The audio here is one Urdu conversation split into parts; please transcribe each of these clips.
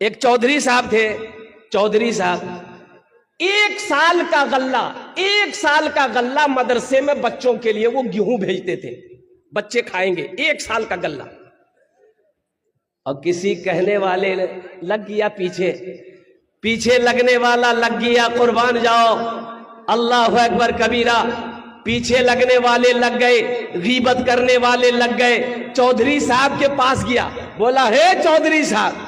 ایک چودھری صاحب تھے، چودھری صاحب 1 سال کا غلہ، 1 سال کا غلہ مدرسے میں بچوں کے لیے وہ گیہوں بھیجتے تھے، بچے کھائیں گے 1 سال کا غلہ۔ اور کسی کہنے والے لگ گیا پیچھے لگنے والا لگ گیا، قربان جاؤ، اللہ اکبر کبیرہ، پیچھے لگنے والے لگ گئے، غیبت کرنے والے لگ گئے۔ چودھری صاحب کے پاس گیا، بولا ہے چودھری صاحب،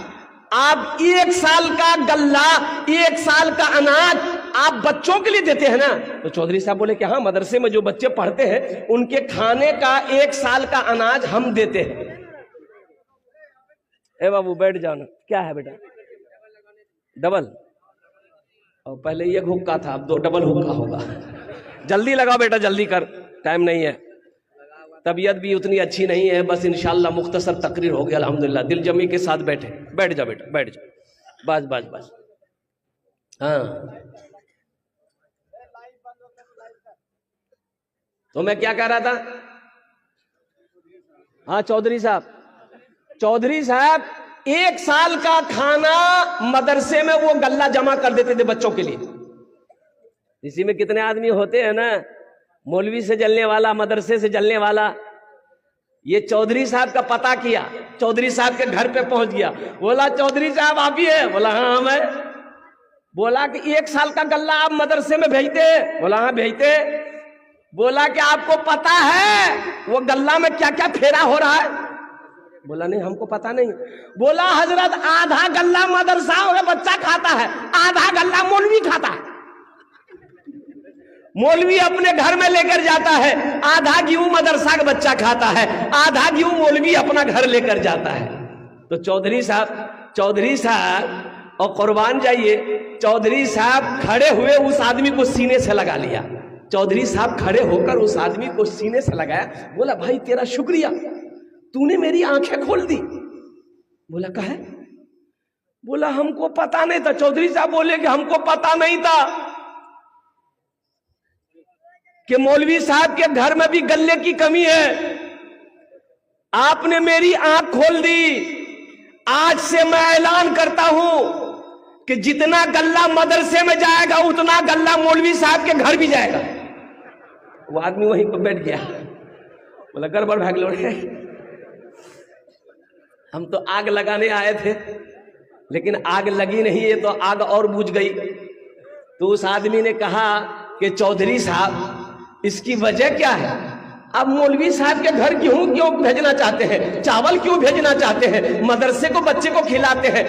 آپ 1 سال کا غلہ، 1 سال کا اناج آپ بچوں کے لیے دیتے ہیں نا؟ تو چودھری صاحب بولے کہ ہاں، مدرسے میں جو بچے پڑھتے ہیں ان کے کھانے کا 1 سال کا اناج ہم دیتے ہیں۔ اے بابو بیٹھ جانا، کیا ہے بیٹا؟ ڈبل؟ اور پہلے یہ حکا تھا، اب 2 ڈبل حکا ہوگا۔ جلدی لگا بیٹا، جلدی کر، ٹائم نہیں ہے، طبیعت بھی اتنی اچھی نہیں ہے، بس انشاءاللہ مختصر تقریر ہوگی الحمدللہ۔ دل جمی کے ساتھ بیٹھے، بیٹھ جا بیٹا، بیٹھ جا، بس ہاں۔ تو میں کیا کہہ رہا تھا؟ ہاں، چودھری صاحب 1 سال کا کھانا مدرسے میں وہ غلہ جمع کر دیتے تھے بچوں کے لیے۔ اسی میں کتنے آدمی ہوتے ہیں نا، مولوی سے جلنے والا، مدرسے سے جلنے والا۔ یہ چودھری صاحب کا پتہ کیا، چودھری صاحب کے گھر پہ پہنچ گیا، بولا چودھری صاحب آپ ہی ہے؟ بولا ہاں میں۔ بولا کہ 1 سال کا غلہ آپ مدرسے میں بھیجتے؟ بولا ہاں بھیجتے۔ بولا کہ آپ کو پتہ ہے وہ غلہ میں کیا کیا پھیرا ہو رہا ہے؟ بولا نہیں، ہم کو پتہ نہیں۔ بولا حضرت آدھا غلہ مدرسہ کا بچہ کھاتا ہے، آدھا غلہ مولوی کھاتا ہے۔ مولوی اپنے گھر میں لے کر جاتا ہے، آدھا گیہوں مدرسہ کا بچہ کھاتا ہے، آدھا گیہوں مولوی اپنا گھر لے کر جاتا ہے۔ تو چودھری صاحب اور قربان جائیے، چودھری صاحب کھڑے ہوئے اس آدمی کو سینے سے لگا لیا۔ چودھری صاحب کھڑے ہو کر اس آدمی کو سینے سے لگایا، بولا بھائی تیرا شکریہ، تو نے میری آنکھیں کھول دی۔ بولا کہے؟ بولا ہم کو پتا نہیں تھا۔ چودھری صاحب بولے کہ ہم کو پتا نہیں تھا کہ مولوی صاحب کے گھر میں بھی غلے کی کمی ہے، آپ نے میری آنکھ کھول دی۔ آج سے میں اعلان کرتا ہوں کہ جتنا غلہ مدرسے میں جائے گا اتنا غلہ مولوی صاحب کے گھر بھی جائے گا۔ وہ آدمی وہیں پہ بیٹھ گیا، بولا گڑبڑ بھاگ لوڑے، ہم تو آگ لگانے آئے تھے لیکن آگ لگی نہیں ہے، تو آگ اور بجھ گئی۔ تو اس آدمی نے کہا کہ چودھری صاحب اس کی وجہ کیا ہے؟ اب مولوی صاحب کے گھر گیہوں کیوں بھیجنا چاہتے ہیں، چاول کیوں بھیجنا چاہتے ہیں، مدرسے کو بچے کو کھلاتے ہیں؟